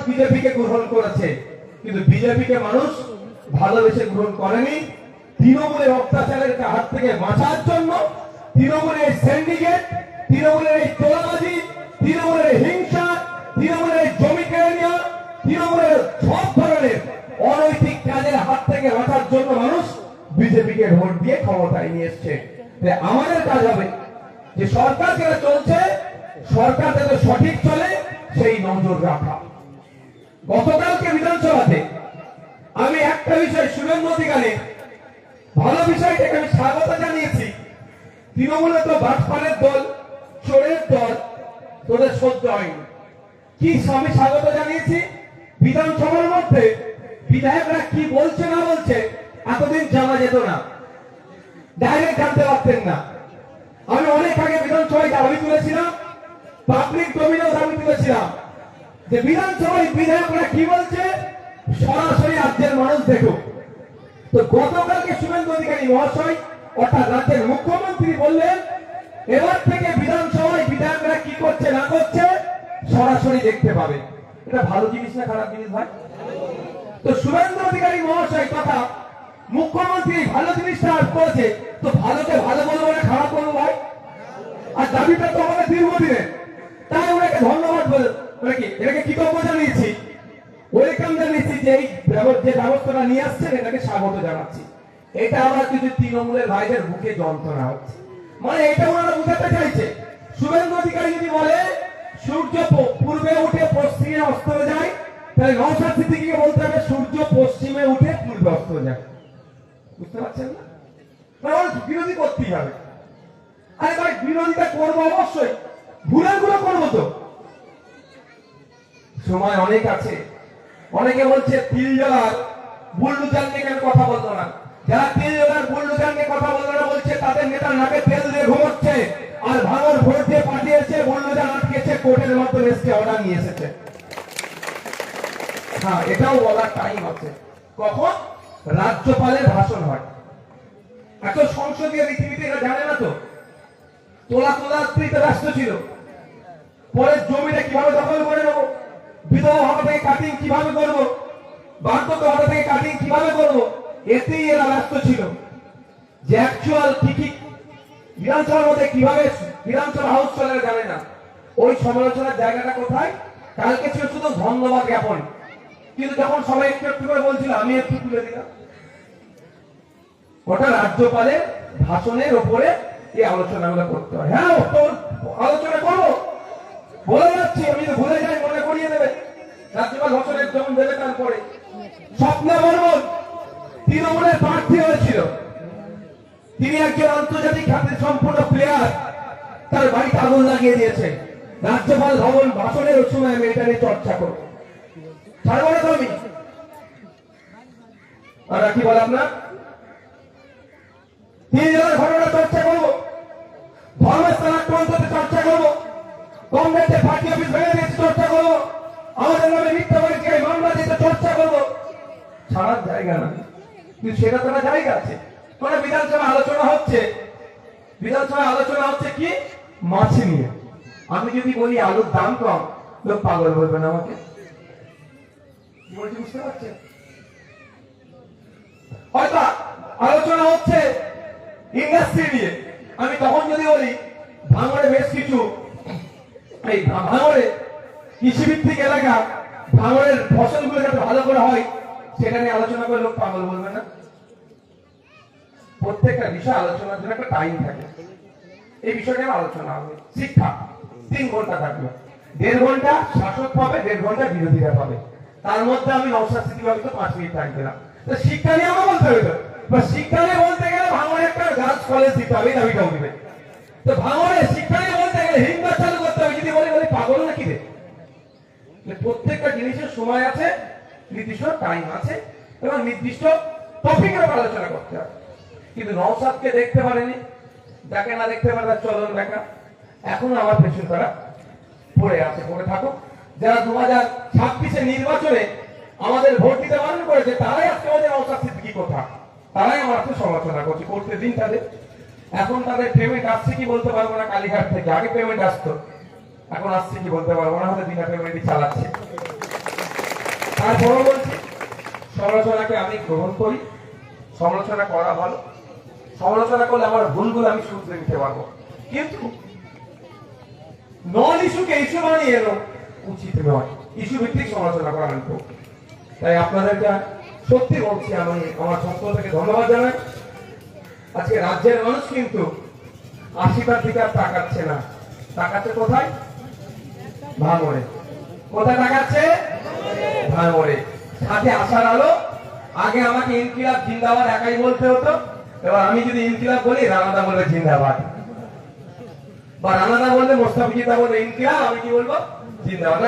বিজেপিকে গ্রহণ করেছে, কিন্তু বিজেপিকে মানুষ ভালোবেসে গ্রহণ করেনি। তৃণমূলের অত্যাচারের হাত থেকে বাঁচার জন্য তৃণমূলের সিন্ডিকেট, তৃণমূলের তোলাবাজি, তৃণমূলের হিংসা, তৃণমূলের জমি কেড়ে নেওয়া, তৃণমূলের সব ধরনের অনৈতিক কাজের হাত থেকে বাঁচার জন্য মানুষ বিজেপিকে ভোট দিয়ে ক্ষমতায় নিয়ে এসছে। আমাদের কাজ হবে যে সরকার যেটা চলছে, সরকার যাতে সঠিক চলে সেই নজর রাখা। গতকালকে বিধানসভাতে আমি একটা বিষয় শুভেন্দু অধিকারী ভালো বিষয়টাকে আমি স্বাগত জানিয়েছি। তৃণমূলে তো বাটপাড়ের দল, চোরের দল, তোদের সহ্য হয়নি। কি আমি স্বাগত জানিয়েছি। বিধানসভার মধ্যে বিধায়করা কি বলছে না বলছে এতদিন জানা যেত না, ডাইরেক্ট জানতে পারতেন না। আমি অনেক আগে বিধানসভায় দাবি তুলেছিলাম, পাবলিক ডোমিনেও দাবি তুলেছিলাম যে বিধানসভায় বিধায়করা কি বলছে সরাসরি রাজ্যের মানুষ দেখুক। তো গতকালকে শুভেন্দু অধিকারী মহাশয় অর্থাৎ রাজ্যের মুখ্যমন্ত্রী বললেন এবার থেকে বিধানসভায় বিধায়করা কি করছে না করছে সরাসরি দেখতে পাবে। এটা ভালো জিনিস না খারাপ জিনিস ভাই? তো শুভেন্দু অধিকারী মহাশয় কথা মুখ্যমন্ত্রী ভালো জিনিসটা করেছে, তো ভালোকে ভালো বলবো না খারাপ বলবো ভাই? আর দাবিটা তো আমাদের দীর্ঘদিনের, তাই ওনাকে ধন্যবাদ বলে এটাকে কৃতজ্ঞ জানিয়েছি, ওয়েলকাম জানিয়েছি যে এই যে ব্যবস্থাটা নিয়ে আসছেন এটাকে স্বাগত জানাচ্ছি। এটা আমার কিছু তৃণমূলের ভাইদের বুকে যন্ত্রণা হচ্ছে। মানে এটা ওনারা বুঝাতে চাইছে শুভেন্দু অধিকারী যদি বলে সূর্য পূর্বে উঠে পশ্চিমে অস্ত যায়, তাহলে নওশাদ সিদ্দিকীকে বলতে হবে সূর্য পশ্চিমে উঠে পূর্বে অস্ত যায়। বুঝতে পারছেন না? বিরোধী করতেই হবে। আরে ভাই বিরোধিতা করবো অবশ্যই, ভুলগুলো করবো তো, সময় অনেক আছে। অনেকে বলছে তিলজলার বুলডোজার নিয়ে কেন কথা বলতো না? যারা তিলজলার বুলডোজার নিয়ে কথা বলতো না বলছে তাদের নেতার নাকে তেল দিয়ে ঘুমোচ্ছে, আর ভাঙর ভোট দিয়ে পাঠিয়েছে, বুলডোজার আটকেছে, কোর্টের মাধ্যমে এসে অর্ডার নিয়ে এসেছে। হ্যাঁ, এটাও বলার টাইম আছে। কখন? রাজ্যপালের ভাষণ হয়। এত সংসদীয় রীতিনীতি এরা জানে না তো। তোলাতে ব্যস্ত ছিল, পরে জমিটা কিভাবে দখল করে নেবো, বিধবা ভাতা থেকে কাটিং কিভাবে করবো, বার্ধক্য ভাতা থেকে কাটিং কিভাবে করবো, এতেই এরা ব্যস্ত ছিল। যে অ্যাকচুয়াল কি বিধানসভার মধ্যে কিভাবে বিধানসভা হাউস চলে জানে না। ওই সমালোচনার জায়গাটা কোথায়? কালকে ছিল শুধু ধন্যবাদ জ্ঞাপন, কিন্তু যখন সবাই একটু একটু করে বলছিল আমি একটু তুলে দিলাম। ওটা রাজ্যপালের ভাষণের ওপরে এই আলোচনাগুলো করতে হয়। হ্যাঁ, আলোচনা করবো বলে যাচ্ছি, আমি তো ভুলে যাই মনে করিয়ে দেবে। রাজ্যপাল ভাষণের যখন দেবে তারপরে স্বপ্না বর্মন তৃণমূলের প্রার্থী হয়েছিল, তিনি একজন আন্তর্জাতিক খ্যাতির সম্পূর্ণ প্লেয়ার, তার বাড়িতে আগুন লাগিয়ে দিয়েছে। রাজ্যপাল ভবন ভাষণের সময় আমি এটা নিয়ে চর্চা করবো, ছাড়বো না তো আমি। আর কি বলে আপনার তিনজনের ঘটনা চর্চা করবো, ধর্মস্থান আক্রান্ততে চর্চা করবো, কংগ্রেসের পার্টি অফিস ভেঙে দিয়েছে চর্চা করবো, আমাদের নামে মিথ্যা পরিচয় মামলা দিতে চর্চা করবো। ছাড়ার জায়গা না, কিন্তু সেটা তো জায়গা আছে। মানে বিধানসভায় আলোচনা হচ্ছে, বিধানসভায় আলোচনা হচ্ছে কি মাছ নিয়ে। আমি যদি বলি আলুর দাম কম, লোক পাগল বলবেন আমাকে। বুঝতে পারছেন? হয়তো আলোচনা হচ্ছে ইন্ডাস্ট্রি নিয়ে, আমি তখন যদি বলি ভাঙড়ে বেশ কিছু এই ভাঙড়ে কৃষিভিত্তিক এলাকা, ভাঙড়ের ফসলগুলো যাতে ভালো করে হয় সেটা নিয়ে আলোচনা করে লোক পাগল বলবে না? প্রত্যেকটা বিষয় আলোচনার জন্য একটা টাইম থাকে। এই বিষয়টা আলোচনা হবে। শিক্ষা 3 ঘন্টা থাকবে, 1.5 ঘন্টা শাসক পাবে, 1.5 ঘন্টা বিরোধীরা পাবে। তার মধ্যে আমি নওশাদ সিদ্দিকীকে তো 5 মিনিট টাইম দিলাম। তো শিক্ষা নিয়ে আমরা বলতে হবে, বা শিক্ষা নিয়ে বলতে গেলে ভাঙড়ে একটা গার্লস কলেজ দিতে হবে, দাবিটাও দিবে। তো ভাঙড়ে শিক্ষা নিয়ে বলতে গেলে হিন্দা চালু করতে হবে, যদি বলি পাগল নাকি রে? প্রত্যেকটা জিনিসের সময় আছে, নির্দিষ্ট টাইম আছে, এবং নির্দিষ্ট টপিকের উপর আলোচনা করতে হবে। কিন্তু নওশাদকে দেখতে পারেনি, যাকে না দেখতে পারে তার চলন দেখা এখনো আমার পেছন তারা পড়ে আছে, পড়ে থাকুক। যারা 2026 নির্বাচনে আমাদের ভোট দিতে বারণ করেছে তারাই আজকে আমাদের নওশাদ সিদ্দিকী কথা, তারাই আমার হাতে সমালোচনা করছে। করতে দিন তাদের। এখন তাদের পেমেন্ট আসছে কি বলতে পারবো না, কালীঘাট থেকে আগে পেমেন্ট আসতো, এখন আসছে কি বলতে পারবো না, হয়তো বিনা পেমেন্টই চালাচ্ছে। তারপরও বলছি সমালোচনাকে আমি গ্রহণ করি, সমালোচনা করা ভালো, সমালোচনা করলে আমার ভুলগুলো আমি শুধরে নিতে পারবো, কিন্তু নন ইস্যুকে ইস্যু বানিয়ে এলো উচিত নয়, ইস্যু ভিত্তিক সমালোচনা করা আনবো। তাই আপনাদেরকে সত্যি বলছি, আমি আমার পক্ষ থেকে ধন্যবাদ জানাই। আজকে রাজ্যের মানুষ কিন্তু 80টার দিকে আর তাকাচ্ছে না, তাকাচ্ছে কোথায়? ভাঙড়ে। কোথায় তাকাচ্ছে? ভাঙড়ে। সাথে আসার আলো। আগে আমাকে ইনকিলাব জিন্দাবাদ একাই বলতে হতো, এবার আমি যদি ইনকিলাব বলি রানাদা বলবে জিন্দাবাদ, বা রানাদা বললে মোস্তাফিজুদ্দিন বলবে ইনকিলাব, আমি কি বলবো? জিন্দাবাদ।